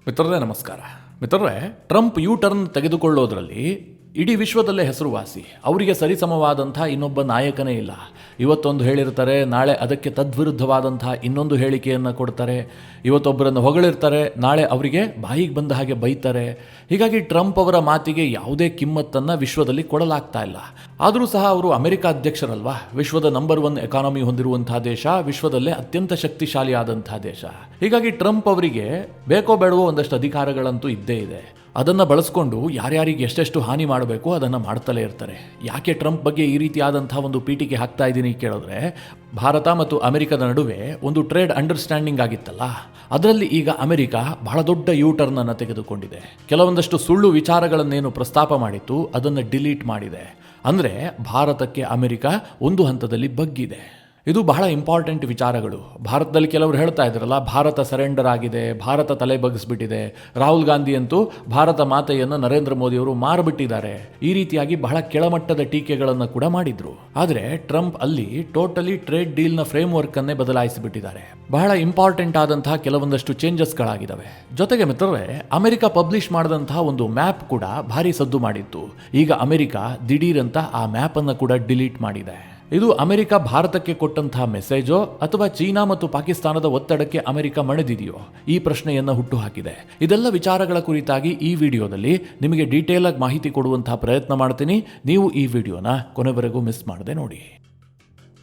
ಮಿತ್ರರೇ ನಮಸ್ಕಾರ. ಮಿತ್ರರೇ, ಟ್ರಂಪ್ ಯು ಟರ್ನ್ ತೆಗೆದುಕೊಳ್ಳೋದ್ರಲ್ಲಿ ಇಡೀ ವಿಶ್ವದಲ್ಲೇ ಹೆಸರುವಾಸಿ. ಅವರಿಗೆ ಸರಿಸಮವಾದಂಥ ಇನ್ನೊಬ್ಬ ನಾಯಕನೇ ಇಲ್ಲ. ಇವತ್ತೊಂದು ಹೇಳಿರ್ತಾರೆ, ನಾಳೆ ಅದಕ್ಕೆ ತದ್ವಿರುದ್ಧವಾದಂಥ ಇನ್ನೊಂದು ಹೇಳಿಕೆಯನ್ನು ಕೊಡ್ತಾರೆ. ಇವತ್ತೊಬ್ಬರನ್ನು ಹೊಗಳಿರ್ತಾರೆ, ನಾಳೆ ಅವರಿಗೆ ಬಾಯಿಗೆ ಬಂದ ಹಾಗೆ ಬೈತಾರೆ. ಹೀಗಾಗಿ ಟ್ರಂಪ್ ಅವರ ಮಾತಿಗೆ ಯಾವುದೇ ಕಿಮ್ಮತ್ತನ್ನು ವಿಶ್ವದಲ್ಲಿ ಕೊಡಲಾಗ್ತಾ ಇಲ್ಲ. ಆದರೂ ಸಹ ಅವರು ಅಮೆರಿಕ ಅಧ್ಯಕ್ಷರಲ್ವಾ, ವಿಶ್ವದ ನಂಬರ್ 1 ಎಕಾನಮಿ ಹೊಂದಿರುವಂತಹ ದೇಶ, ವಿಶ್ವದಲ್ಲೇ ಅತ್ಯಂತ ಶಕ್ತಿಶಾಲಿಯಾದಂತಹ ದೇಶ. ಹೀಗಾಗಿ ಟ್ರಂಪ್ ಅವರಿಗೆ ಬೇಕೋ ಬೇಡವೋ ಒಂದಷ್ಟು ಅಧಿಕಾರಗಳಂತೂ ಇದ್ದೇ ಇದೆ. ಅದನ್ನು ಬಳಸ್ಕೊಂಡು ಯಾರ್ಯಾರಿಗೆ ಎಷ್ಟೆಷ್ಟು ಹಾನಿ ಮಾಡಬೇಕು ಅದನ್ನು ಮಾಡ್ತಲೇ ಇರ್ತಾರೆ. ಯಾಕೆ ಟ್ರಂಪ್ ಬಗ್ಗೆ ಈ ರೀತಿಯಾದಂಥ ಒಂದು ಪೀಠಿಕೆ ಹಾಕ್ತಾ ಇದ್ದೀನಿ ಕೇಳಿದ್ರೆ, ಭಾರತ ಮತ್ತು ಅಮೆರಿಕದ ನಡುವೆ ಒಂದು ಟ್ರೇಡ್ ಅಂಡರ್ಸ್ಟ್ಯಾಂಡಿಂಗ್ ಆಗಿತ್ತಲ್ಲ, ಅದರಲ್ಲಿ ಈಗ ಅಮೆರಿಕ ಬಹಳ ದೊಡ್ಡ ಯೂ ಟರ್ನ್ ಅನ್ನು ತೆಗೆದುಕೊಂಡಿದೆ. ಕೆಲವೊಂದಷ್ಟು ಸುಳ್ಳು ವಿಚಾರಗಳನ್ನೇನು ಪ್ರಸ್ತಾಪ ಮಾಡಿತ್ತು ಅದನ್ನು ಡಿಲೀಟ್ ಮಾಡಿದೆ. ಅಂದರೆ ಭಾರತಕ್ಕೆ ಅಮೆರಿಕ ಒಂದು ಹಂತದಲ್ಲಿ ಬಗ್ಗಿದೆ. ಇದು ಬಹಳ ಇಂಪಾರ್ಟೆಂಟ್ ವಿಚಾರಗಳು. ಭಾರತದಲ್ಲಿ ಕೆಲವರು ಹೇಳ್ತಾ ಇದ್ರಲ್ಲ, ಭಾರತ ಸರೆಂಡರ್ ಆಗಿದೆ, ಭಾರತ ತಲೆ ಬಗ್ಗಿಸ್ಬಿಟ್ಟಿದೆ, ರಾಹುಲ್ ಗಾಂಧಿ ಅಂತೂ ಭಾರತ ಮಾತೆಯನ್ನು ನರೇಂದ್ರ ಮೋದಿಯವರು ಮಾರ್ಬಿಟ್ಟಿದ್ದಾರೆ, ಈ ರೀತಿಯಾಗಿ ಬಹಳ ಕೆಳಮಟ್ಟದ ಟೀಕೆಗಳನ್ನು ಕೂಡ ಮಾಡಿದ್ರು. ಆದರೆ ಟ್ರಂಪ್ ಅಲ್ಲಿ ಟೋಟಲಿ ಟ್ರೇಡ್ ಡೀಲ್ನ ಫ್ರೇಮ್ ವರ್ಕ್ ಅನ್ನೇ ಬದಲಾಯಿಸಿಬಿಟ್ಟಿದ್ದಾರೆ. ಬಹಳ ಇಂಪಾರ್ಟೆಂಟ್ ಆದಂತಹ ಕೆಲವೊಂದಷ್ಟು ಚೇಂಜಸ್ಗಳಾಗಿದ್ದಾವೆ. ಜೊತೆಗೆ ಮಿತ್ರರೇ, ಅಮೆರಿಕ ಪಬ್ಲಿಷ್ ಮಾಡಿದಂತಹ ಒಂದು ಮ್ಯಾಪ್ ಕೂಡ ಭಾರಿ ಸದ್ದು ಮಾಡಿತ್ತು. ಈಗ ಅಮೆರಿಕ ದಿಢೀರಂತ ಆ ಮ್ಯಾಪ್ ಅನ್ನು ಕೂಡ ಡಿಲೀಟ್ ಮಾಡಿದೆ. ಇದು ಅಮೆರಿಕ ಭಾರತಕ್ಕೆ ಕೊಟ್ಟಂತಹ ಮೆಸೇಜೋ ಅಥವಾ ಚೀನಾ ಮತ್ತು ಪಾಕಿಸ್ತಾನದ ಒತ್ತಡಕ್ಕೆ ಅಮೆರಿಕ ಮಣಿದಿದೆಯೋ ಈ ಪ್ರಶ್ನೆಯನ್ನು ಹುಟ್ಟುಹಾಕಿದೆ. ಇದೆಲ್ಲ ವಿಚಾರಗಳ ಕುರಿತಾಗಿ ಈ ವಿಡಿಯೋದಲ್ಲಿ ನಿಮಗೆ ಡೀಟೇಲ್ ಆಗಿ ಮಾಹಿತಿ ಕೊಡುವಂತಹ ಪ್ರಯತ್ನ ಮಾಡ್ತೀನಿ. ನೀವು ಈ ವಿಡಿಯೋನ ಕೊನೆವರೆಗೂ ಮಿಸ್ ಮಾಡದೆ ನೋಡಿ.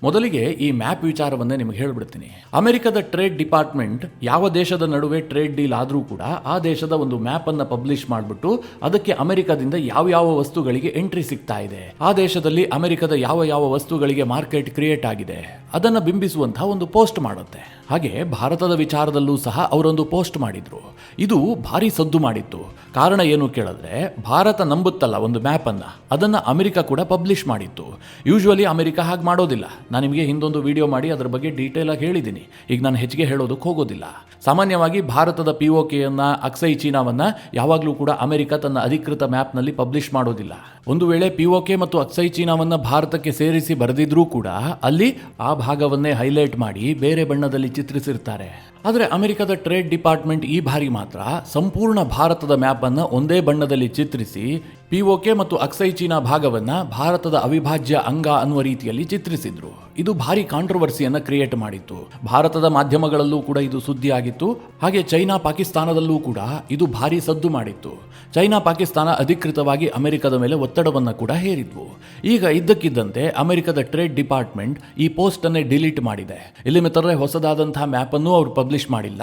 ಮೊದಲಿಗೆ ಈ ಮ್ಯಾಪ್ ವಿಚಾರವನ್ನೇ ನಿಮಗೆ ಹೇಳ್ಬಿಡ್ತೀನಿ. ಅಮೆರಿಕದ ಟ್ರೇಡ್ ಡಿಪಾರ್ಟ್ಮೆಂಟ್ ಯಾವ ದೇಶದ ನಡುವೆ ಟ್ರೇಡ್ ಡೀಲ್ ಆದರೂ ಕೂಡ ಆ ದೇಶದ ಒಂದು ಮ್ಯಾಪ್ ಅನ್ನು ಪಬ್ಲಿಷ್ ಮಾಡಿಬಿಟ್ಟು ಅದಕ್ಕೆ ಅಮೆರಿಕದಿಂದ ಯಾವ ವಸ್ತುಗಳಿಗೆ ಎಂಟ್ರಿ ಸಿಗ್ತಾ ಇದೆ, ಆ ದೇಶದಲ್ಲಿ ಅಮೆರಿಕದ ಯಾವ ವಸ್ತುಗಳಿಗೆ ಮಾರ್ಕೆಟ್ ಕ್ರಿಯೇಟ್ ಆಗಿದೆ ಅದನ್ನು ಬಿಂಬಿಸುವಂತಹ ಒಂದು ಪೋಸ್ಟ್ ಮಾಡುತ್ತೆ. ಹಾಗೆ ಭಾರತದ ವಿಚಾರದಲ್ಲೂ ಸಹ ಅವರೊಂದು ಪೋಸ್ಟ್ ಮಾಡಿದ್ರು. ಇದು ಭಾರಿ ಸದ್ದು ಮಾಡಿತ್ತು. ಕಾರಣ ಏನು ಕೇಳಿದ್ರೆ, ಭಾರತ ನಂಬುತ್ತಲ್ಲ ಒಂದು ಮ್ಯಾಪ್ ಅನ್ನ, ಅದನ್ನ ಅಮೆರಿಕ ಕೂಡ ಪಬ್ಲಿಷ್ ಮಾಡಿತ್ತು. ಯೂಶುವಲಿ ಅಮೆರಿಕ ಹಾಗೆ ಮಾಡೋದಿಲ್ಲ. ನಾನು ನಿಮಗೆ ಹಿಂದೊಂದು ವಿಡಿಯೋ ಮಾಡಿ ಅದರ ಬಗ್ಗೆ ಡೀಟೇಲ್ ಆಗಿ ಹೇಳಿದ್ದೀನಿ. ಈಗ ನಾನು ಹೆಚ್ಚಿಗೆ ಹೇಳೋದಕ್ಕೆ ಹೋಗೋದಿಲ್ಲ. ಸಾಮಾನ್ಯವಾಗಿ ಭಾರತದ POKಯನ್ನ, ಅಕ್ಸೈ ಚೀನಾವನ್ನ ಯಾವಾಗಲೂ ಕೂಡ ಅಮೆರಿಕ ತನ್ನ ಅಧಿಕೃತ ಮ್ಯಾಪ್ನಲ್ಲಿ ಪಬ್ಲಿಷ್ ಮಾಡೋದಿಲ್ಲ. ಒಂದು ವೇಳೆ POK ಮತ್ತು ಅಕ್ಸೈ ಚೀನಾವನ್ನ ಭಾರತಕ್ಕೆ ಸೇರಿಸಿ ಬರೆದಿದ್ರೂ ಕೂಡ ಅಲ್ಲಿ ಆ ಭಾಗವನ್ನೇ ಹೈಲೈಟ್ ಮಾಡಿ ಬೇರೆ ಬಣ್ಣದಲ್ಲಿ ಚಿತ್ರಿಸಿರ್ತಾರೆ. ಆದರೆ ಅಮೆರಿಕದ ಟ್ರೇಡ್ ಡಿಪಾರ್ಟ್ಮೆಂಟ್ ಈ ಬಾರಿ ಮಾತ್ರ ಸಂಪೂರ್ಣ ಭಾರತದ ಮ್ಯಾಪ್ ಅನ್ನು ಒಂದೇ ಬಣ್ಣದಲ್ಲಿ ಚಿತ್ರಿಸಿ POK ಮತ್ತು ಅಕ್ಸೈ ಚೀನಾ ಭಾಗವನ್ನ ಭಾರತದ ಅವಿಭಾಜ್ಯ ಅಂಗ ಅನ್ನುವ ರೀತಿಯಲ್ಲಿ ಚಿತ್ರಿಸಿದ್ರು. ಇದು ಭಾರಿ ಕಾಂಟ್ರವರ್ಸಿಯನ್ನ ಕ್ರಿಯೇಟ್ ಮಾಡಿತ್ತು. ಭಾರತದ ಮಾಧ್ಯಮಗಳಲ್ಲೂ ಕೂಡ ಇದು ಸುದ್ದಿ ಆಗಿತ್ತು. ಹಾಗೆ ಚೈನಾ ಪಾಕಿಸ್ತಾನದಲ್ಲೂ ಕೂಡ ಇದು ಭಾರಿ ಸದ್ದು ಮಾಡಿತ್ತು. ಚೈನಾ ಪಾಕಿಸ್ತಾನ ಅಧಿಕೃತವಾಗಿ ಅಮೆರಿಕದ ಮೇಲೆ ಒತ್ತಡವನ್ನು ಕೂಡ ಹೇರಿದ್ವು. ಈಗ ಇದ್ದಕ್ಕಿದ್ದಂತೆ ಅಮೆರಿಕದ ಟ್ರೇಡ್ ಡಿಪಾರ್ಟ್ಮೆಂಟ್ ಈ ಪೋಸ್ಟ್ ಅನ್ನೇ ಡಿಲೀಟ್ ಮಾಡಿದೆ. ಇಲ್ಲಿ ಮಿತ್ರರೇ, ಹೊಸದಾದಂತಹ ಮ್ಯಾಪ್ ಅನ್ನು ಅವರು ಪಬ್ಲಿಷ್ ಮಾಡಿಲ್ಲ.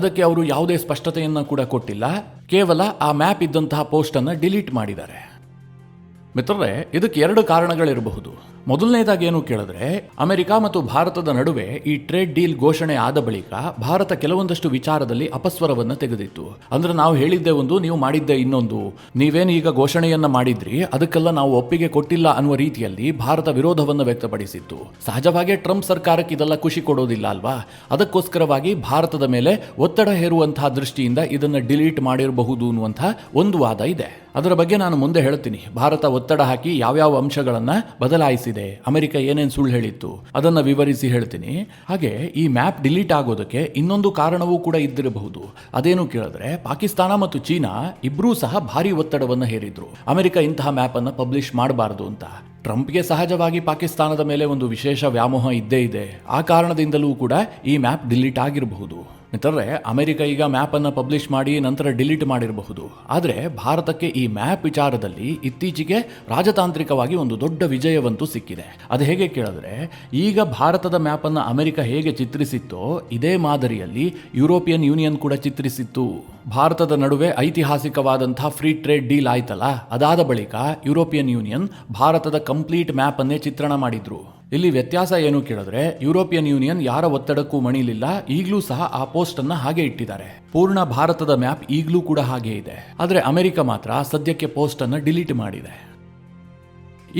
ಅದಕ್ಕೆ ಅವರು ಯಾವುದೇ ಸ್ಪಷ್ಟತೆಯನ್ನು ಕೂಡ ಕೊಟ್ಟಿಲ್ಲ. ಕೇವಲ ಆ ಮ್ಯಾಪ್ ಇದ್ದಂತಹ ಪೋಸ್ಟ್ ಅನ್ನು ಡಿಲೀಟ್ ಮಾಡಿದ್ದಾರೆ. ಮಿತ್ರರೇ, ಇದಕ್ಕೆ 2 ಕಾರಣಗಳಿರಬಹುದು. ಮೊದಲನೇದಾಗಿ ಏನು ಕೇಳಿದ್ರೆ, ಅಮೆರಿಕ ಮತ್ತು ಭಾರತದ ನಡುವೆ ಈ ಟ್ರೇಡ್ ಡೀಲ್ ಘೋಷಣೆ ಆದ ಬಳಿಕ ಭಾರತ ಕೆಲವೊಂದಷ್ಟು ವಿಚಾರದಲ್ಲಿ ಅಪಸ್ವರವನ್ನು ತೆಗೆದಿತ್ತು. ಅಂದ್ರೆ ನಾವು ಹೇಳಿದ್ದೆ ಒಂದು, ನೀವು ಮಾಡಿದ್ದೆ ಇನ್ನೊಂದು. ನೀವೇನು ಈಗ ಘೋಷಣೆಯನ್ನ ಮಾಡಿದ್ರಿ ಅದಕ್ಕೆಲ್ಲ ನಾವು ಒಪ್ಪಿಗೆ ಕೊಟ್ಟಿಲ್ಲ ಅನ್ನುವ ರೀತಿಯಲ್ಲಿ ಭಾರತ ವಿರೋಧವನ್ನು ವ್ಯಕ್ತಪಡಿಸಿತ್ತು. ಸಹಜವಾಗಿ ಟ್ರಂಪ್ ಸರ್ಕಾರಕ್ಕೆ ಇದೆಲ್ಲ ಖುಷಿ ಕೊಡೋದಿಲ್ಲ ಅಲ್ವಾ. ಅದಕ್ಕೋಸ್ಕರವಾಗಿ ಭಾರತದ ಮೇಲೆ ಒತ್ತಡ ಹೇರುವಂತಹ ದೃಷ್ಟಿಯಿಂದ ಇದನ್ನು ಡಿಲೀಟ್ ಮಾಡಿರಬಹುದು ಅನ್ನುವಂತಹ ಒಂದು ವಾದ ಇದೆ. ಅದರ ಬಗ್ಗೆ ನಾನು ಮುಂದೆ ಹೇಳ್ತೀನಿ. ಭಾರತ ಒತ್ತಡ ಹಾಕಿ ಯಾವ್ಯಾವ ಅಂಶಗಳನ್ನ ಬದಲಾಯಿಸಿದೆ, ಅಮೆರಿಕ ಏನೇನು ಸುಳ್ಳು ಹೇಳಿತ್ತು ಅದನ್ನ ವಿವರಿಸಿ ಹೇಳ್ತೀನಿ. ಹಾಗೆ ಈ ಮ್ಯಾಪ್ ಡಿಲೀಟ್ ಆಗೋದಕ್ಕೆ ಇನ್ನೊಂದು ಕಾರಣವೂ ಕೂಡ ಇದ್ದಿರಬಹುದು. ಅದೇನು ಕೇಳಿದ್ರೆ, ಪಾಕಿಸ್ತಾನ ಮತ್ತು ಚೀನಾ ಇಬ್ಬರೂ ಸಹ ಭಾರಿ ಒತ್ತಡವನ್ನು ಹೇರಿದ್ರು. ಅಮೆರಿಕ ಇಂತಹ ಮ್ಯಾಪ್ ಅನ್ನ ಪಬ್ಲಿಷ್ ಮಾಡಬಾರದು ಅಂತ. ಟ್ರಂಪ್ಗೆ ಸಹಜವಾಗಿ ಪಾಕಿಸ್ತಾನದ ಮೇಲೆ ಒಂದು ವಿಶೇಷ ವ್ಯಾಮೋಹ ಇದ್ದೇ ಇದೆ. ಆ ಕಾರಣದಿಂದಲೂ ಕೂಡ ಈ ಮ್ಯಾಪ್ ಡಿಲೀಟ್ ಆಗಿರಬಹುದು. ಮಿತ್ರರೇ, ಅಮೆರಿಕ ಈಗ ಮ್ಯಾಪ್ ಅನ್ನು ಪಬ್ಲಿಷ್ ಮಾಡಿ ನಂತರ ಡಿಲೀಟ್ ಮಾಡಿರಬಹುದು. ಆದರೆ ಭಾರತಕ್ಕೆ ಈ ಮ್ಯಾಪ್ ವಿಚಾರದಲ್ಲಿ ಇತ್ತೀಚೆಗೆ ರಾಜತಾಂತ್ರಿಕವಾಗಿ ಒಂದು ದೊಡ್ಡ ವಿಜಯವಂತೂ ಸಿಕ್ಕಿದೆ. ಅದು ಹೇಗೆ ಕೇಳಿದ್ರೆ, ಈಗ ಭಾರತದ ಮ್ಯಾಪ್ ಅನ್ನು ಅಮೆರಿಕ ಹೇಗೆ ಚಿತ್ರಿಸಿತ್ತೋ ಇದೇ ಮಾದರಿಯಲ್ಲಿ ಯುರೋಪಿಯನ್ ಯೂನಿಯನ್ ಕೂಡ ಚಿತ್ರಿಸಿತ್ತು. ಭಾರತದ ನಡುವೆ ಐತಿಹಾಸಿಕವಾದಂತಹ ಫ್ರೀ ಟ್ರೇಡ್ ಡೀಲ್ ಆಯ್ತಲ್ಲ, ಅದಾದ ಬಳಿಕ ಯುರೋಪಿಯನ್ ಯೂನಿಯನ್ ಭಾರತದ ಕಂಪ್ಲೀಟ್ ಮ್ಯಾಪ್ ಅನ್ನೇ ಚಿತ್ರಣ ಮಾಡಿದ್ರು. ಇಲ್ಲಿ ವ್ಯತ್ಯಾಸ ಏನು ಕೇಳಿದ್ರೆ, ಯುರೋಪಿಯನ್ ಯೂನಿಯನ್ ಯಾರ ಒತ್ತಡಕ್ಕೂ ಮಣಿಲಿಲ್ಲ. ಈಗಲೂ ಸಹ ಆ ಪೋಸ್ಟ್ ಅನ್ನ ಹಾಗೆ ಇಟ್ಟಿದ್ದಾರೆ. ಪೂರ್ಣ ಭಾರತದ ಮ್ಯಾಪ್ ಈಗಲೂ ಕೂಡ ಹಾಗೆ ಇದೆ. ಆದರೆ ಅಮೆರಿಕ ಮಾತ್ರ ಸದ್ಯಕ್ಕೆ ಪೋಸ್ಟ್ ಅನ್ನ ಡಿಲೀಟ್ ಮಾಡಿದೆ.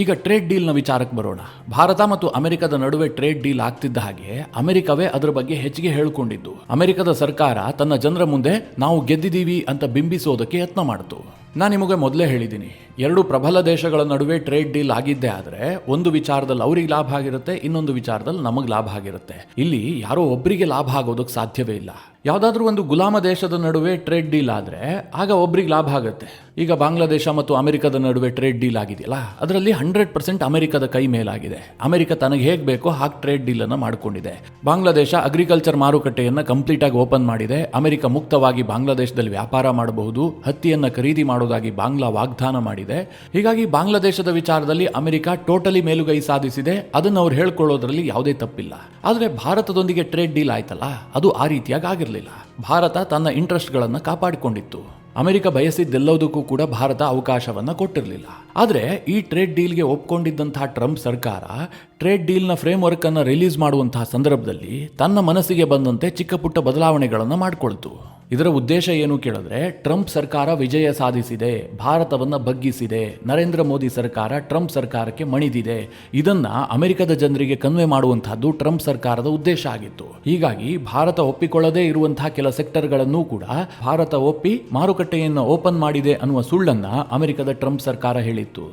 ಈಗ ಟ್ರೇಡ್ ಡೀಲ್ನ ವಿಚಾರಕ್ಕೆ ಬರೋಣ. ಭಾರತ ಮತ್ತು ಅಮೆರಿಕದ ನಡುವೆ ಟ್ರೇಡ್ ಡೀಲ್ ಆಗ್ತಿದ್ದ ಹಾಗೆ ಅಮೆರಿಕವೇ ಅದರ ಬಗ್ಗೆ ಹೆಚ್ಚಿಗೆ ಹೇಳಿಕೊಂಡಿದ್ದು. ಅಮೆರಿಕದ ಸರ್ಕಾರ ತನ್ನ ಜನರ ಮುಂದೆ ನಾವು ಗೆದ್ದಿದ್ದೀವಿ ಅಂತ ಬಿಂಬಿಸೋದಕ್ಕೆ ಯತ್ನ ಮಾಡಿತು. ನಾನು ನಿಮಗೆ ಮೊದಲೇ ಹೇಳಿದ್ದೀನಿ, ಎರಡು ಪ್ರಬಲ ದೇಶಗಳ ನಡುವೆ ಟ್ರೇಡ್ ಡೀಲ್ ಆಗಿದ್ದೇ ಆದ್ರೆ ಒಂದು ವಿಚಾರದಲ್ಲಿ ಅವ್ರಿಗೆ ಲಾಭ ಆಗಿರುತ್ತೆ, ಇನ್ನೊಂದು ವಿಚಾರದಲ್ಲಿ ನಮಗೆ ಲಾಭ ಆಗಿರುತ್ತೆ. ಇಲ್ಲಿ ಯಾರೋ ಒಬ್ಬರಿಗೆ ಲಾಭ ಆಗೋದಕ್ಕೆ ಸಾಧ್ಯವೇ ಇಲ್ಲ. ಯಾವುದಾದ್ರೂ ಒಂದು ಗುಲಾಮ ದೇಶದ ನಡುವೆ ಟ್ರೇಡ್ ಡೀಲ್ ಆದರೆ ಆಗ ಒಬ್ರಿಗೆ ಲಾಭ ಆಗುತ್ತೆ. ಈಗ ಬಾಂಗ್ಲಾದೇಶ ಮತ್ತು ಅಮೆರಿಕದ ನಡುವೆ ಟ್ರೇಡ್ ಡೀಲ್ ಆಗಿದೆಯಲ್ಲ, ಅದರಲ್ಲಿ 100% ಅಮೆರಿಕದ ಕೈ ಮೇಲಾಗಿದೆ. ಅಮೆರಿಕ ತನಗೆ ಹೇಗೆ ಬೇಕೋ ಹಾಗೆ ಟ್ರೇಡ್ ಡೀಲ್ ಅನ್ನು ಮಾಡಿಕೊಂಡಿದೆ. ಬಾಂಗ್ಲಾದೇಶ ಅಗ್ರಿಕಲ್ಚರ್ ಮಾರುಕಟ್ಟೆಯನ್ನು ಕಂಪ್ಲೀಟ್ ಆಗಿ ಓಪನ್ ಮಾಡಿದೆ. ಅಮೆರಿಕ ಮುಕ್ತವಾಗಿ ಬಾಂಗ್ಲಾದೇಶದಲ್ಲಿ ವ್ಯಾಪಾರ ಮಾಡಬಹುದು, ಹತ್ತಿಯನ್ನು ಖರೀದಿ ಮಾಡೋದಾಗಿ ಬಾಂಗ್ಲಾ ವಾಗ್ದಾನ ಮಾಡಿದೆ. ಹೀಗಾಗಿ ಬಾಂಗ್ಲಾದೇಶದ ವಿಚಾರದಲ್ಲಿ ಅಮೆರಿಕ ಟೋಟಲಿ ಮೇಲುಗೈ ಸಾಧಿಸಿದೆ. ಅದನ್ನು ಅವ್ರು ಹೇಳ್ಕೊಳ್ಳೋದ್ರಲ್ಲಿ ಯಾವುದೇ ತಪ್ಪಿಲ್ಲ. ಆದರೆ ಭಾರತದೊಂದಿಗೆ ಟ್ರೇಡ್ ಡೀಲ್ ಆಯ್ತಲ್ಲ, ಅದು ಆ ರೀತಿಯಾಗಿ ಆಗಿರಲಿಲ್ಲ. ಭಾರತ ತನ್ನ ಇಂಟ್ರೆಸ್ಟ್ಗಳನ್ನು ಕಾಪಾಡಿಕೊಂಡಿತ್ತು. ಅಮೆರಿಕ ಬಯಸಿದ್ದೆಲ್ಲದಕ್ಕೂ ಕೂಡ ಭಾರತ ಅವಕಾಶವನ್ನು ಕೊಟ್ಟಿರಲಿಲ್ಲ. ಆದರೆ ಈ ಟ್ರೇಡ್ ಡೀಲ್ಗೆ ಒಪ್ಕೊಂಡಿದ್ದಂತಹ ಟ್ರಂಪ್ ಸರ್ಕಾರ ಟ್ರೇಡ್ ಡೀಲ್ನ ಫ್ರೇಮ್ವರ್ಕ್ ಅನ್ನು ರಿಲೀಸ್ ಮಾಡುವಂತಹ ಸಂದರ್ಭದಲ್ಲಿ ತನ್ನ ಮನಸ್ಸಿಗೆ ಬಂದಂತೆ ಚಿಕ್ಕ ಪುಟ್ಟ ಬದಲಾವಣೆಗಳನ್ನು ಮಾಡಿಕೊಳ್ತು. ಇದರ ಉದ್ದೇಶ ಏನು ಕೇಳಿದ್ರೆ, ಟ್ರಂಪ್ ಸರ್ಕಾರ ವಿಜಯ ಸಾಧಿಸಿದೆ, ಭಾರತವನ್ನು ಬಗ್ಗಿಸಿದೆ, ನರೇಂದ್ರ ಮೋದಿ ಸರ್ಕಾರ ಟ್ರಂಪ್ ಸರ್ಕಾರಕ್ಕೆ ಮಣಿದಿದೆ. ಇದನ್ನ ಅಮೆರಿಕದ ಜನರಿಗೆ ಕನ್ವೆ ಮಾಡುವಂತಹದ್ದು ಟ್ರಂಪ್ ಸರ್ಕಾರದ ಉದ್ದೇಶ ಆಗಿತ್ತು. ಹೀಗಾಗಿ ಭಾರತ ಒಪ್ಪಿಕೊಳ್ಳದೇ ಇರುವಂತಹ ಕೆಲ ಸೆಕ್ಟರ್ಗಳನ್ನು ಕೂಡ ಭಾರತ ಒಪ್ಪಿ ಮಾರುಕಟ್ಟೆಯನ್ನು ಓಪನ್ ಮಾಡಿದೆ ಅನ್ನುವ ಸುಳ್ಳನ್ನ ಅಮೆರಿಕದ ಟ್ರಂಪ್ ಸರ್ಕಾರ ಹೇಳಿತ್ತು.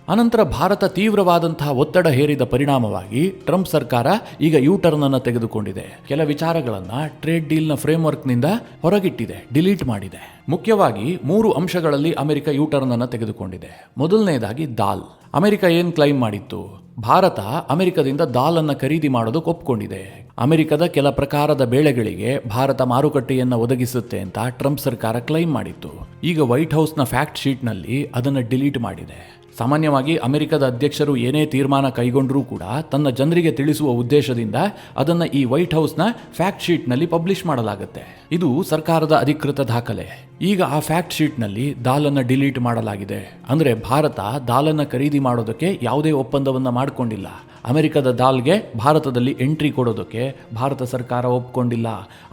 ಅನಂತರ ಭಾರತ ತೀವ್ರವಾದಂತಹ ಒತ್ತಡ ಹೇರಿದ ಪರಿಣಾಮವಾಗಿ ಟ್ರಂಪ್ ಸರ್ಕಾರ ಈಗ ಯೂಟರ್ನ್ ಅನ್ನು ತೆಗೆದುಕೊಂಡಿದೆ. ಕೆಲ ವಿಚಾರಗಳನ್ನು ಟ್ರೇಡ್ ಡೀಲ್ನ ಫ್ರೇಮ್ವರ್ಕ್ನಿಂದ ಹೊರಗಿಟ್ಟಿದೆ, ಡಿಲೀಟ್ ಮಾಡಿದೆ. ಮುಖ್ಯವಾಗಿ 3 ಅಂಶಗಳಲ್ಲಿ ಅಮೆರಿಕ ಯೂಟರ್ನ್ ಅನ್ನು ತೆಗೆದುಕೊಂಡಿದೆ. ಮೊದಲನೇದಾಗಿ ದಾಲ್. ಅಮೆರಿಕ ಏನು ಕ್ಲೈಮ್ ಮಾಡಿತ್ತು, ಭಾರತ ಅಮೆರಿಕದಿಂದ ದಾಲ್ ಅನ್ನು ಖರೀದಿ ಮಾಡೋದಕ್ಕೆ ಒಪ್ಕೊಂಡಿದೆ. ಅಮೆರಿಕದ ಕೆಲ ಪ್ರಕಾರದ ಬೇಳೆಗಳಿಗೆ ಭಾರತ ಮಾರುಕಟ್ಟೆಯನ್ನು ಒದಗಿಸುತ್ತೆ ಅಂತ ಟ್ರಂಪ್ ಸರ್ಕಾರ ಕ್ಲೈಮ್ ಮಾಡಿತ್ತು. ಈಗ ವೈಟ್ ಹೌಸ್ನ ಫ್ಯಾಕ್ಟ್ ಶೀಟ್ನಲ್ಲಿ ಅದನ್ನು ಡಿಲೀಟ್ ಮಾಡಿದೆ. ಸಾಮಾನ್ಯವಾಗಿ ಅಮೆರಿಕದ ಅಧ್ಯಕ್ಷರು ಏನೇ ತೀರ್ಮಾನ ಕೈಗೊಂಡರೂ ಕೂಡ ತನ್ನ ಜನರಿಗೆ ತಿಳಿಸುವ ಉದ್ದೇಶದಿಂದ ಅದನ್ನು ಈ ವೈಟ್ ಹೌಸ್ನ ಫ್ಯಾಕ್ಟ್ ಶೀಟ್ನಲ್ಲಿ ಪಬ್ಲಿಷ್ ಮಾಡಲಾಗುತ್ತೆ. ಇದು ಸರ್ಕಾರದ ಅಧಿಕೃತ ದಾಖಲೆ. ಈಗ ಆ ಫ್ಯಾಕ್ಟ್ ಶೀಟ್ನಲ್ಲಿ ದಾಲನ್ನು ಡಿಲೀಟ್ ಮಾಡಲಾಗಿದೆ. ಅಂದರೆ ಭಾರತ ದಾಲನ್ನು ಖರೀದಿ ಮಾಡೋದಕ್ಕೆ ಯಾವುದೇ ಒಪ್ಪಂದವನ್ನು ಮಾಡಿಕೊಂಡಿಲ್ಲ. ಅಮೆರಿಕದ ದಾಲ್ಗೆ ಭಾರತದಲ್ಲಿ ಎಂಟ್ರಿ ಕೊಡೋದಕ್ಕೆ ಭಾರತ ಸರ್ಕಾರ ಒಪ್ಕೊಂಡಿಲ್ಲ.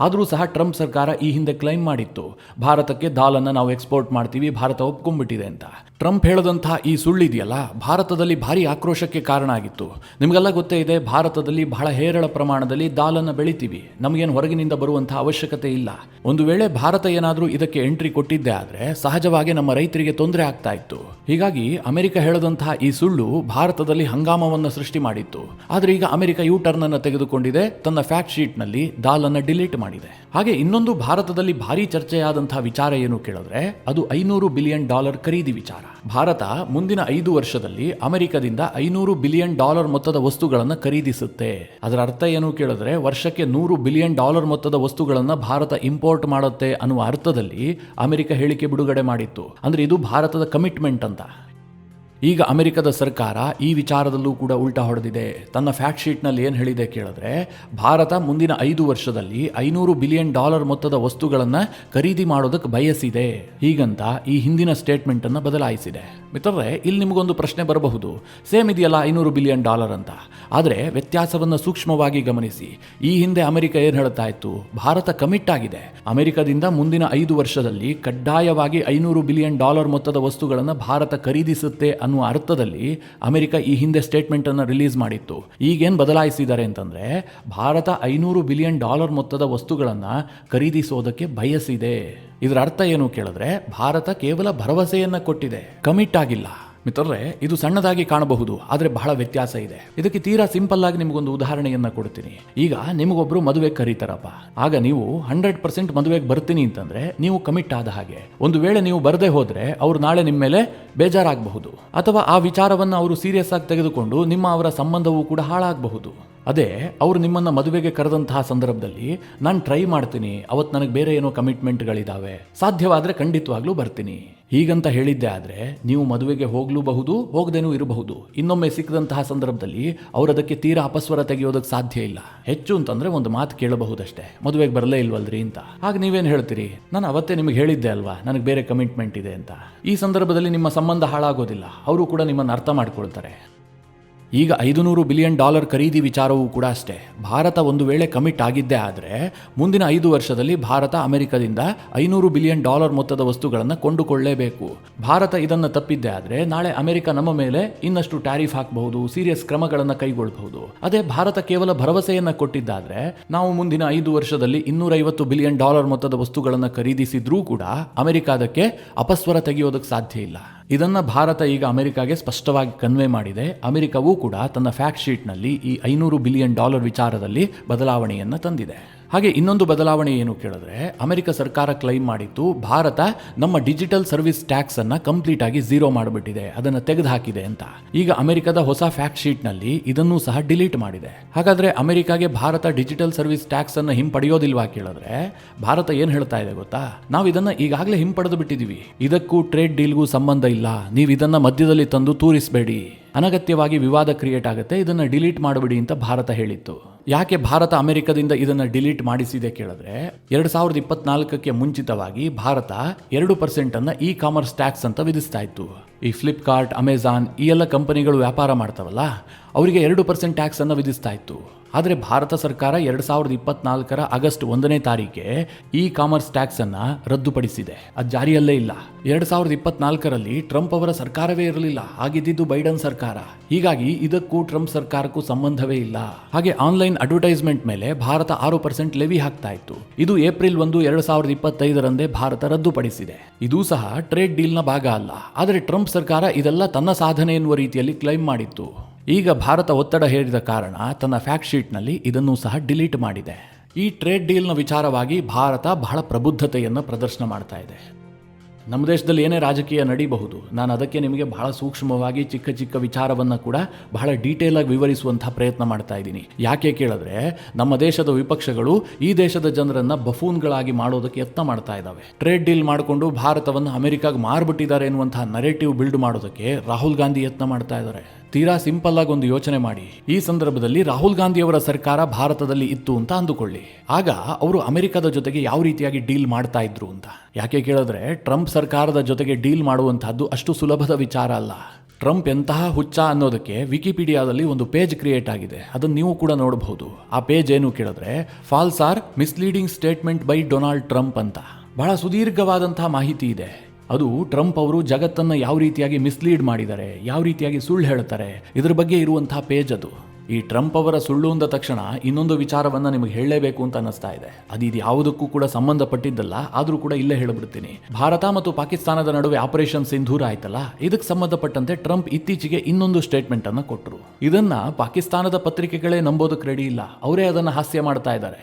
ಆದರೂ ಸಹ ಟ್ರಂಪ್ ಸರ್ಕಾರ ಈ ಹಿಂದೆ ಕ್ಲೈಮ್ ಮಾಡಿತ್ತು, ಭಾರತಕ್ಕೆ ದಾಲನ್ನು ನಾವು ಎಕ್ಸ್ಪೋರ್ಟ್ ಮಾಡ್ತೀವಿ, ಭಾರತ ಒಪ್ಕೊಂಡ್ಬಿಟ್ಟಿದೆ ಅಂತ. ಟ್ರಂಪ್ ಹೇಳದಂತಹ ಈ ಸುಳ್ಳಿದೆಯಲ್ಲ, ಭಾರತದಲ್ಲಿ ಭಾರಿ ಆಕ್ರೋಶಕ್ಕೆ ಕಾರಣ ಆಗಿತ್ತು. ನಿಮಗೆಲ್ಲ ಗೊತ್ತೇ ಇದೆ, ಭಾರತದಲ್ಲಿ ಬಹಳ ಹೇರಳ ಪ್ರಮಾಣದಲ್ಲಿ ದಾಲನ್ನು ಬೆಳಿತೀವಿ, ನಮಗೇನು ಹೊರಗಿನಿಂದ ಬರುವಂತಹ ಅವಶ್ಯಕತೆ ಇಲ್ಲ. ಒಂದು ವೇಳೆ ಭಾರತ ಏನಾದರೂ ಇದಕ್ಕೆ ಎಂಟ್ರಿ ಕೊಟ್ಟಿದ್ದೆ ಆದರೆ ಸಹಜವಾಗಿ ನಮ್ಮ ರೈತರಿಗೆ ತೊಂದರೆ ಆಗ್ತಾ ಇತ್ತು. ಹೀಗಾಗಿ ಅಮೆರಿಕ ಹೇಳದಂತಹ ಈ ಸುಳ್ಳು ಭಾರತದಲ್ಲಿ ಹಂಗಾಮವನ್ನು ಸೃಷ್ಟಿ ಮಾಡಿತ್ತು. ಆದರೆ ಈಗ ಅಮೆರಿಕ ಯೂಟರ್ನ್ ಅನ್ನು ತೆಗೆದುಕೊಂಡಿದೆ, ತನ್ನ ಫ್ಯಾಕ್ಟ್ ಶೀಟ್ನಲ್ಲಿ ದಾಲನ್ನು ಡಿಲೀಟ್ ಮಾಡಿದೆ. ಹಾಗೆ ಇನ್ನೊಂದು ಭಾರತದಲ್ಲಿ ಭಾರಿ ಚರ್ಚೆಯಾದಂತಹ ವಿಚಾರ ಏನು ಕೇಳಿದ್ರೆ, ಅದು $500 ಬಿಲಿಯನ್ ಖರೀದಿ ವಿಚಾರ. ಭಾರತ ಮುಂದಿನ 5 ವರ್ಷದಲ್ಲಿ ಅಮೆರಿಕದಿಂದ $500 ಬಿಲಿಯನ್ ಮೊತ್ತದ ವಸ್ತುಗಳನ್ನು ಖರೀದಿಸುತ್ತೆ. ಅದರ ಅರ್ಥ ಏನು ಕೇಳಿದ್ರೆ, ವರ್ಷಕ್ಕೆ $100 ಬಿಲಿಯನ್ ಮೊತ್ತದ ವಸ್ತುಗಳನ್ನು ಭಾರತ ಇಂಪೋರ್ಟ್ ಮಾಡುತ್ತೆ ಅನ್ನುವ ಅರ್ಥದಲ್ಲಿ ಅಮೆರಿಕ ಹೇಳಿಕೆ ಬಿಡುಗಡೆ ಮಾಡಿತ್ತು. ಅಂದ್ರೆ ಇದು ಭಾರತದ ಕಮಿಟ್ಮೆಂಟ್ ಅಂತ. ಈಗ ಅಮೆರಿಕದ ಸರ್ಕಾರ ಈ ವಿಚಾರದಲ್ಲೂ ಕೂಡ ಉಲ್ಟಾ ಹೊಡೆದಿದೆ. ತನ್ನ ಫ್ಯಾಕ್ಟ್ ಶೀಟ್ನಲ್ಲಿ ಏನು ಹೇಳಿದೆ ಕೇಳಿದ್ರೆ, ಭಾರತ ಮುಂದಿನ 5 ವರ್ಷದಲ್ಲಿ $500 ಬಿಲಿಯನ್ ಮೊತ್ತದ ವಸ್ತುಗಳನ್ನು ಖರೀದಿ ಮಾಡೋದಕ್ಕೆ ಬಯಸಿದೆ. ಹೀಗಂತ ಈ ಹಿಂದಿನ ಸ್ಟೇಟ್ಮೆಂಟ್ ಅನ್ನು ಬದಲಾಯಿಸಿದೆ. ಮಿತ್ರರೇ, ಇಲ್ಲಿ ನಿಮಗೊಂದು ಪ್ರಶ್ನೆ ಬರಬಹುದು, ಸೇಮ್ ಇದೆಯಲ್ಲ $500 ಬಿಲಿಯನ್ ಅಂತ. ಆದರೆ ವ್ಯತ್ಯಾಸವನ್ನು ಸೂಕ್ಷ್ಮವಾಗಿ ಗಮನಿಸಿ. ಈ ಹಿಂದೆ ಅಮೆರಿಕ ಏನು ಹೇಳ್ತಾ ಇತ್ತು, ಭಾರತ ಕಮಿಟ್ ಆಗಿದೆ, ಅಮೆರಿಕದಿಂದ ಮುಂದಿನ 5 ವರ್ಷದಲ್ಲಿ ಕಡ್ಡಾಯವಾಗಿ $500 ಬಿಲಿಯನ್ ಮೊತ್ತದ ವಸ್ತುಗಳನ್ನು ಭಾರತ ಖರೀದಿಸುತ್ತೆ ಅನ್ನುವ ಅರ್ಥದಲ್ಲಿ ಅಮೆರಿಕ ಈ ಹಿಂದೆ ಸ್ಟೇಟ್ಮೆಂಟ್ ಅನ್ನು ರಿಲೀಸ್ ಮಾಡಿತ್ತು. ಈಗೇನು ಬದಲಾಯಿಸಿದ್ದಾರೆ ಅಂತಂದ್ರೆ, ಭಾರತ $500 ಬಿಲಿಯನ್ ಮೊತ್ತದ ವಸ್ತುಗಳನ್ನು ಖರೀದಿಸೋದಕ್ಕೆ ಬಯಸಿದೆ. ಇದರ ಅರ್ಥ ಏನು ಕೇಳಿದ್ರೆ, ಭಾರತ ಕೇವಲ ಭರವಸೆಯನ್ನ ಕೊಟ್ಟಿದೆ, ಕಮಿಟ್ ಆಗಿಲ್ಲ. ಮಿತ್ರರೇ, ಇದು ಸಣ್ಣದಾಗಿ ಕಾಣಬಹುದು, ಆದರೆ ಬಹಳ ವ್ಯತ್ಯಾಸ ಇದೆ. ಇದಕ್ಕೆ ತೀರಾ ಸಿಂಪಲ್ ಆಗಿ ನಿಮಗೊಂದು ಉದಾಹರಣೆಯನ್ನ ಕೊಡ್ತೀನಿ. ಈಗ ನಿಮಗೊಬ್ರು ಮದುವೆಗೆ ಕರೀತಾರಪ್ಪ, ಆಗ ನೀವು 100% ಮದುವೆಗೆ ಬರ್ತೀನಿ ಅಂತಂದ್ರೆ ನೀವು ಕಮಿಟ್ ಆದ ಹಾಗೆ. ಒಂದು ವೇಳೆ ನೀವು ಬರದೇ ಹೋದ್ರೆ ಅವ್ರು ನಾಳೆ ನಿಮ್ಮ ಮೇಲೆ ಬೇಜಾರಾಗಬಹುದು, ಅಥವಾ ಆ ವಿಚಾರವನ್ನು ಅವರು ಸೀರಿಯಸ್ ಆಗಿ ತೆಗೆದುಕೊಂಡು ಅವರ ಸಂಬಂಧವೂ ಕೂಡ ಹಾಳಾಗಬಹುದು. ಅದೇ ಅವರು ನಿಮ್ಮನ್ನು ಮದುವೆಗೆ ಕರೆದಂತಹ ಸಂದರ್ಭದಲ್ಲಿ, ನಾನು ಟ್ರೈ ಮಾಡ್ತೀನಿ, ಅವತ್ತು ನನಗೆ ಬೇರೆ ಏನೋ ಕಮಿಟ್ಮೆಂಟ್ಗಳಿದ್ದಾವೆ, ಸಾಧ್ಯವಾದರೆ ಖಂಡಿತವಾಗ್ಲೂ ಬರ್ತೀನಿ ಹೀಗಂತ ಹೇಳಿದ್ದೆ ಆದರೆ ನೀವು ಮದುವೆಗೆ ಹೋಗಲೂಬಹುದು, ಹೋಗದೇನೂ ಇರಬಹುದು. ಇನ್ನೊಮ್ಮೆ ಸಿಕ್ಕದಂತಹ ಸಂದರ್ಭದಲ್ಲಿ ಅವರು ಅದಕ್ಕೆ ತೀರಾ ಅಪಸ್ವರ ತೆಗೆಯೋದಕ್ಕೆ ಸಾಧ್ಯ ಇಲ್ಲ. ಹೆಚ್ಚು ಅಂತಂದ್ರೆ ಒಂದು ಮಾತು ಕೇಳಬಹುದಷ್ಟೇ, ಮದುವೆಗೆ ಬರಲೇ ಇಲ್ವಲ್ರಿ ಅಂತ. ಆಗ ನೀವೇನು ಹೇಳ್ತೀರಿ, ನಾನು ಅವತ್ತೇ ನಿಮಗೆ ಹೇಳಿದ್ದೆ ಅಲ್ವಾ ನನಗೆ ಬೇರೆ ಕಮಿಟ್ಮೆಂಟ್ ಇದೆ ಅಂತ. ಈ ಸಂದರ್ಭದಲ್ಲಿ ನಿಮ್ಮ ಸಂಬಂಧ ಹಾಳಾಗೋದಿಲ್ಲ, ಅವರು ಕೂಡ ನಿಮ್ಮನ್ನು ಅರ್ಥ ಮಾಡ್ಕೊಳ್ತಾರೆ. ಈಗ $500 ಬಿಲಿಯನ್ ಖರೀದಿ ವಿಚಾರವೂ ಕೂಡ ಅಷ್ಟೇ. ಭಾರತ ಒಂದು ವೇಳೆ ಕಮಿಟ್ ಆಗಿದ್ದೇ ಆದರೆ ಮುಂದಿನ 5 ವರ್ಷದಲ್ಲಿ ಭಾರತ ಅಮೆರಿಕದಿಂದ $500 ಬಿಲಿಯನ್ ಮೊತ್ತದ ವಸ್ತುಗಳನ್ನು ಕೊಂಡುಕೊಳ್ಳಲೇಬೇಕು. ಭಾರತ ಇದನ್ನು ತಪ್ಪಿದ್ದೇ ಆದರೆ ನಾಳೆ ಅಮೆರಿಕ ನಮ್ಮ ಮೇಲೆ ಇನ್ನಷ್ಟು ಟ್ಯಾರಿಫ್ ಹಾಕಬಹುದು, ಸೀರಿಯಸ್ ಕ್ರಮಗಳನ್ನು ಕೈಗೊಳ್ಳಬಹುದು. ಅದೇ ಭಾರತ ಕೇವಲ ಭರವಸೆಯನ್ನು ಕೊಟ್ಟಿದ್ದಾದ್ರೆ, ನಾವು ಮುಂದಿನ 5 ವರ್ಷದಲ್ಲಿ $250 ಬಿಲಿಯನ್ ಮೊತ್ತದ ವಸ್ತುಗಳನ್ನು ಖರೀದಿಸಿದ್ರೂ ಕೂಡ ಅಮೆರಿಕ ಅದಕ್ಕೆ ಅಪಸ್ವರ ತೆಗೆಯೋದಕ್ಕೆ ಸಾಧ್ಯ ಇಲ್ಲ. ಇದನ್ನ ಭಾರತ ಈಗ ಅಮೆರಿಕಾಗೆ ಸ್ಪಷ್ಟವಾಗಿ ಕನ್ವೆ ಮಾಡಿದೆ. ಅಮೆರಿಕವೂ ಕೂಡ ತನ್ನ ಫ್ಯಾಕ್ಟ್ ಶೀಟ್ನಲ್ಲಿ ಈ $500 ಬಿಲಿಯನ್ ವಿಚಾರದಲ್ಲಿ ಬದಲಾವಣೆಯನ್ನು ತಂದಿದೆ. ಹಾಗೆ ಇನ್ನೊಂದು ಬದಲಾವಣೆ ಏನು ಕೇಳಿದ್ರೆ, ಅಮೆರಿಕ ಸರ್ಕಾರ ಕ್ಲೈಮ್ ಮಾಡಿತ್ತು ಭಾರತ ನಮ್ಮ ಡಿಜಿಟಲ್ ಸರ್ವಿಸ್ ಟ್ಯಾಕ್ಸ್ ಅನ್ನ ಕಂಪ್ಲೀಟ್ ಆಗಿ ಝೀರೋ ಮಾಡಿಬಿಟ್ಟಿದೆ, ಅದನ್ನು ತೆಗೆದುಹಾಕಿದೆ ಅಂತ. ಈಗ ಅಮೆರಿಕದ ಹೊಸ ಫ್ಯಾಕ್ಟ್ ಶೀಟ್ ನಲ್ಲಿ ಇದನ್ನೂ ಸಹ ಡಿಲೀಟ್ ಮಾಡಿದೆ. ಹಾಗಾದ್ರೆ ಅಮೆರಿಕಾಗೆ ಭಾರತ ಡಿಜಿಟಲ್ ಸರ್ವಿಸ್ ಟ್ಯಾಕ್ಸ್ ಅನ್ನ ಹಿಂಪಡೆಯೋದಿಲ್ವಾ ಕೇಳಿದ್ರೆ, ಭಾರತ ಏನ್ ಹೇಳ್ತಾ ಇದೆ ಗೊತ್ತಾ, ನಾವು ಇದನ್ನ ಈಗಾಗಲೇ ಹಿಂಪಡೆದು ಬಿಟ್ಟಿದೀವಿ, ಇದಕ್ಕೂ ಟ್ರೇಡ್ ಡೀಲ್ಗೂ ಸಂಬಂಧ ಇಲ್ಲ, ನೀವು ಇದನ್ನ ಮಧ್ಯದಲ್ಲಿ ತಂದು ತೂರಿಸಬೇಡಿ, ಅನಗತ್ಯವಾಗಿ ವಿವಾದ ಕ್ರಿಯೇಟ್ ಆಗುತ್ತೆ, ಇದನ್ನ ಡಿಲೀಟ್ ಮಾಡಬೇಡಿ ಅಂತ ಭಾರತ ಹೇಳಿತ್ತು. ಯಾಕೆ ಭಾರತ ಅಮೆರಿಕದಿಂದ ಇದನ್ನ ಡಿಲೀಟ್ ಮಾಡಿಸಿದೆ ಕೇಳಿದ್ರೆ, 2024ಕ್ಕೆ ಮುಂಚಿತವಾಗಿ ಭಾರತ 2% ಅನ್ನ ಇ ಕಾಮರ್ಸ್ ಟ್ಯಾಕ್ಸ್ ಅಂತ ವಿಧಿಸ್ತಾ ಇತ್ತು. ಈ ಫ್ಲಿಪ್ಕಾರ್ಟ್, ಅಮೆಜಾನ್ ಈ ಎಲ್ಲ ಕಂಪನಿಗಳು ವ್ಯಾಪಾರ ಮಾಡ್ತಾವಲ್ಲ, ಅವರಿಗೆ 2% ಟ್ಯಾಕ್ಸ್ ಅನ್ನು ವಿಧಿಸ್ತಾ ಇತ್ತು. ಆದರೆ ಭಾರತ ಸರ್ಕಾರ 2024 ಆಗಸ್ಟ್ 1ನೇ ತಾರೀಕೆ ಇ ಕಾಮರ್ಸ್ ಟ್ಯಾಕ್ಸ್ ಅನ್ನ ರದ್ದುಪಡಿಸಿದೆ, ಅದು ಜಾರಿಯಲ್ಲೇ ಇಲ್ಲ. 2024ರಲ್ಲಿ ಟ್ರಂಪ್ ಅವರ ಸರ್ಕಾರವೇ ಇರಲಿಲ್ಲ, ಆಗಿದ್ದು ಬೈಡನ್ ಸರ್ಕಾರ. ಹೀಗಾಗಿ ಇದಕ್ಕೂ ಟ್ರಂಪ್ ಸರ್ಕಾರಕ್ಕೂ ಸಂಬಂಧವೇ ಇಲ್ಲ. ಹಾಗೆ ಆನ್ಲೈನ್ ಅಡ್ವರ್ಟೈಸ್ಮೆಂಟ್ ಮೇಲೆ ಭಾರತ 6% ಲೆವಿ ಹಾಕ್ತಾ ಇತ್ತು. ಇದು ಏಪ್ರಿಲ್ 1, 2025ರಂದೇ ಭಾರತ ರದ್ದುಪಡಿಸಿದೆ. ಇದೂ ಸಹ ಟ್ರೇಡ್ ಡೀಲ್ನ ಭಾಗ ಅಲ್ಲ. ಆದರೆ ಟ್ರಂಪ್ ಸರ್ಕಾರ ಇದೆಲ್ಲ ತನ್ನ ಸಾಧನೆ ಎನ್ನುವ ರೀತಿಯಲ್ಲಿ ಕ್ಲೈಮ್ ಮಾಡಿತ್ತು. ಈಗ ಭಾರತ ಒತ್ತಡ ಹೇರಿದ ಕಾರಣ ತನ್ನ ಫ್ಯಾಕ್ಟ್ ಶೀಟ್ನಲ್ಲಿ ಇದನ್ನೂ ಸಹ ಡಿಲೀಟ್ ಮಾಡಿದೆ. ಈ ಟ್ರೇಡ್ ಡೀಲ್ನ ವಿಚಾರವಾಗಿ ಭಾರತ ಬಹಳ ಪ್ರಬುದ್ಧತೆಯನ್ನು ಪ್ರದರ್ಶನ ಮಾಡ್ತಾ ಇದೆ. ನಮ್ಮ ದೇಶದಲ್ಲಿ ಏನೇ ರಾಜಕೀಯ ನಡೀಬಹುದು, ನಾನು ಅದಕ್ಕೆ ನಿಮಗೆ ಬಹಳ ಸೂಕ್ಷ್ಮವಾಗಿ ಚಿಕ್ಕ ಚಿಕ್ಕ ವಿಚಾರವನ್ನು ಕೂಡ ಬಹಳ ಡೀಟೇಲ್ ಆಗಿ ವಿವರಿಸುವಂತಹ ಪ್ರಯತ್ನ ಮಾಡ್ತಾ ಇದ್ದೀನಿ. ಯಾಕೆ ಕೇಳಿದ್ರೆ, ನಮ್ಮ ದೇಶದ ವಿಪಕ್ಷಗಳು ಈ ದೇಶದ ಜನರನ್ನ ಬಫೂನ್ಗಳಾಗಿ ಮಾಡೋದಕ್ಕೆ ಯತ್ನ ಮಾಡ್ತಾ ಇದ್ದಾವೆ. ಟ್ರೇಡ್ ಡೀಲ್ ಮಾಡಿಕೊಂಡು ಭಾರತವನ್ನು ಅಮೆರಿಕಾಗೆ ಮಾರ್ಬಿಟ್ಟಿದ್ದಾರೆ ಎನ್ನುವಂತಹ ನರೇಟಿವ್ ಬಿಲ್ಡ್ ಮಾಡೋದಕ್ಕೆ ರಾಹುಲ್ ಗಾಂಧಿ ಯತ್ನ ಮಾಡ್ತಾ ಇದ್ದಾರೆ. ತೀರಾ ಸಿಂಪಲ್ ಆಗಿ ಒಂದು ಯೋಚನೆ ಮಾಡಿ, ಈ ಸಂದರ್ಭದಲ್ಲಿ ರಾಹುಲ್ ಗಾಂಧಿಯವರ ಸರ್ಕಾರ ಭಾರತದಲ್ಲಿ ಇತ್ತು ಅಂತ ಅಂದುಕೊಳ್ಳಿ. ಆಗ ಅವರು ಅಮೆರಿಕದ ಜೊತೆಗೆ ಯಾವ ರೀತಿಯಾಗಿ ಡೀಲ್ ಮಾಡ್ತಾ ಇದ್ರು ಅಂತ. ಯಾಕೆ ಕೇಳಿದ್ರೆ, ಟ್ರಂಪ್ ಸರ್ಕಾರದ ಜೊತೆಗೆ ಡೀಲ್ ಮಾಡುವಂತಹದ್ದು ಅಷ್ಟು ಸುಲಭದ ವಿಚಾರ ಅಲ್ಲ. ಟ್ರಂಪ್ ಎಂತಹ ಹುಚ್ಚ ಅನ್ನೋದಕ್ಕೆ ವಿಕಿಪೀಡಿಯಾದಲ್ಲಿ ಒಂದು ಪೇಜ್ ಕ್ರಿಯೇಟ್ ಆಗಿದೆ, ಅದನ್ನು ನೀವು ಕೂಡ ನೋಡಬಹುದು. ಆ ಪೇಜ್ ಏನು ಕೇಳಿದ್ರೆ, false or misleading statement by Donald Trump ಅಂತ. ಬಹಳ ಸುದೀರ್ಘವಾದಂತಹ ಮಾಹಿತಿ ಇದೆ. ಅದು ಟ್ರಂಪ್ ಅವರು ಜಗತ್ತನ್ನು ಯಾವ ರೀತಿಯಾಗಿ ಮಿಸ್ಲೀಡ್ ಮಾಡಿದ್ದಾರೆ, ಯಾವ ರೀತಿಯಾಗಿ ಸುಳ್ಳು ಹೇಳ್ತಾರೆ, ಇದ್ರ ಬಗ್ಗೆ ಇರುವಂತಹ ಪೇಜ್ ಅದು. ಈ ಟ್ರಂಪ್ ಅವರ ಸುಳ್ಳು ಅಂದ ತಕ್ಷಣ ಇನ್ನೊಂದು ವಿಚಾರವನ್ನು ನಿಮಗೆ ಹೇಳಲೇಬೇಕು ಅಂತ ಅನ್ನಿಸ್ತಾ ಇದೆ. ಅದು ಇದು ಯಾವುದಕ್ಕೂ ಕೂಡ ಸಂಬಂಧಪಟ್ಟಿದ್ದಲ್ಲ, ಆದರೂ ಕೂಡ ಇಲ್ಲೇ ಹೇಳಿಬಿಡ್ತೀನಿ. ಭಾರತ ಮತ್ತು ಪಾಕಿಸ್ತಾನದ ನಡುವೆ ಆಪರೇಷನ್ ಸಿಂಧೂರ ಆಯ್ತಲ್ಲ, ಇದಕ್ಕೆ ಸಂಬಂಧಪಟ್ಟಂತೆ ಟ್ರಂಪ್ ಇತ್ತೀಚೆಗೆ ಇನ್ನೊಂದು ಸ್ಟೇಟ್ಮೆಂಟ್ ಅನ್ನು ಕೊಟ್ಟರು. ಇದನ್ನ ಪಾಕಿಸ್ತಾನದ ಪತ್ರಿಕೆಗಳೇ ನಂಬೋದಕ್ಕೆ ರೆಡಿ ಇಲ್ಲ, ಅವರೇ ಅದನ್ನು ಹಾಸ್ಯ ಮಾಡ್ತಾ ಇದ್ದಾರೆ.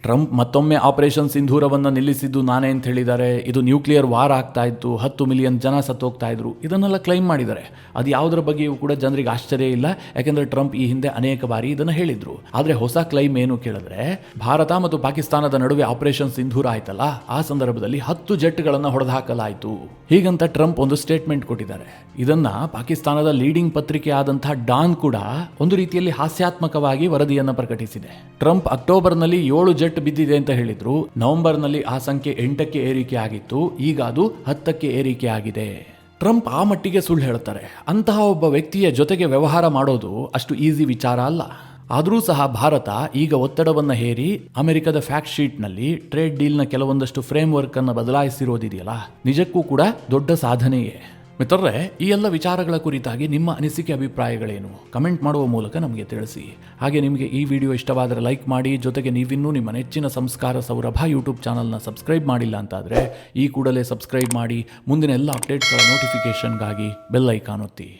ಟ್ರಂಪ್ ಮತ್ತೊಮ್ಮೆ ಆಪರೇಷನ್ ಸಿಂಧೂರವನ್ನು ನಿಲ್ಲಿಸಿದ್ದು ನಾನೇ ಅಂತ ಹೇಳಿದ್ದಾರೆ. ಇದು ನ್ಯೂಕ್ಲಿಯರ್ ವಾರ್ ಆಗ್ತಾ ಇತ್ತು, 10 ಮಿಲಿಯನ್ ಜನ ಸತ್ತೋಗ್ತಾ ಇದ್ರು, ಇದನ್ನೆಲ್ಲ ಕ್ಲೈಮ್ ಮಾಡಿದ್ದಾರೆ. ಅದು ಯಾವುದರ ಬಗ್ಗೆಯೂ ಕೂಡ ಜನರಿಗೆ ಆಶ್ಚರ್ಯ ಇಲ್ಲ, ಯಾಕೆಂದರೆ ಟ್ರಂಪ್ ಈ ಹಿಂದೆ ಅನೇಕ ಬಾರಿ ಇದನ್ನು ಹೇಳಿದ್ರು. ಆದರೆ ಹೊಸ ಕ್ಲೈಮ್ ಏನು ಕೇಳಿದ್ರೆ, ಭಾರತ ಮತ್ತು ಪಾಕಿಸ್ತಾನದ ನಡುವೆ ಆಪರೇಷನ್ ಸಿಂಧೂರ ಆಯ್ತಲ್ಲ, ಆ ಸಂದರ್ಭದಲ್ಲಿ 10 ಜೆಟ್ಗಳನ್ನು ಹೊಡೆದುಹಾಕಲಾಯಿತು, ಹೀಗಂತ ಟ್ರಂಪ್ ಒಂದು ಸ್ಟೇಟ್ಮೆಂಟ್ ಕೊಟ್ಟಿದ್ದಾರೆ. ಇದನ್ನ ಪಾಕಿಸ್ತಾನದ ಲೀಡಿಂಗ್ ಪತ್ರಿಕೆ ಆದಂತಹ ಡಾನ್ ಕೂಡ ಒಂದು ರೀತಿಯಲ್ಲಿ ಹಾಸ್ಯಾತ್ಮಕವಾಗಿ ವರದಿಯನ್ನು ಪ್ರಕಟಿಸಿದೆ. ಟ್ರಂಪ್ ಅಕ್ಟೋಬರ್ನಲ್ಲಿ 7 ಜೆಟ್ ಬಿದ್ದಿದೆ ಅಂತ ಹೇಳಿದ್ರು, ನವೆಂಬರ್ನಲ್ಲಿ ಆ ಸಂಖ್ಯೆ 8ಕ್ಕೆ ಏರಿಕೆ ಆಗಿತ್ತು, ಈಗ ಅದು 10ಕ್ಕೆ ಏರಿಕೆ ಆಗಿದೆ. ಟ್ರಂಪ್ ಆ ಮಟ್ಟಿಗೆ ಸುಳ್ಳು ಹೇಳ್ತಾರೆ. ಅಂತಹ ಒಬ್ಬ ವ್ಯಕ್ತಿಯ ಜೊತೆಗೆ ವ್ಯವಹಾರ ಮಾಡೋದು ಅಷ್ಟು ಈಸಿ ವಿಚಾರ ಅಲ್ಲ. ಆದರೂ ಸಹ ಭಾರತ ಈಗ ಒತ್ತಡವನ್ನು ಹೇರಿ ಅಮೆರಿಕದ ಫ್ಯಾಕ್ಟ್ ಶೀಟ್ನಲ್ಲಿ ಟ್ರೇಡ್ ಡೀಲ್ನ ಕೆಲವೊಂದಷ್ಟು ಫ್ರೇಮ್ ವರ್ಕ್ ಅನ್ನು ಬದಲಾಯಿಸಿರೋದಿದೆಯಲ್ಲ, ನಿಜಕ್ಕೂ ಕೂಡ ದೊಡ್ಡ ಸಾಧನೆಯೇ. ಮಿತ್ರರೇ, ಈ ಎಲ್ಲ ವಿಚಾರಗಳ ಕುರಿತಾಗಿ ನಿಮ್ಮ ಅನಿಸಿಕೆ ಅಭಿಪ್ರಾಯಗಳೇನು ಕಮೆಂಟ್ ಮಾಡುವ ಮೂಲಕ ನಮಗೆ ತಿಳಿಸಿ. ಹಾಗೆ ನಿಮಗೆ ಈ ವಿಡಿಯೋ ಇಷ್ಟವಾದರೆ ಲೈಕ್ ಮಾಡಿ, ಜೊತೆಗೆ ನೀವಿನ್ನೂ ನಿಮ್ಮ ನೆಚ್ಚಿನ ಸಂಸ್ಕಾರ ಸೌರಭ ಯೂಟ್ಯೂಬ್ ಚಾನಲ್ನ ಸಬ್ಸ್ಕ್ರೈಬ್ ಮಾಡಿಲ್ಲ ಅಂತಾದರೆ ಈ ಕೂಡಲೇ ಸಬ್ಸ್ಕ್ರೈಬ್ ಮಾಡಿ, ಮುಂದಿನ ಎಲ್ಲ ಅಪ್ಡೇಟ್ಗಳ ನೋಟಿಫಿಕೇಷನ್ಗಾಗಿ ಬೆಲ್ ಐಕಾನ್ ಒತ್ತಿ.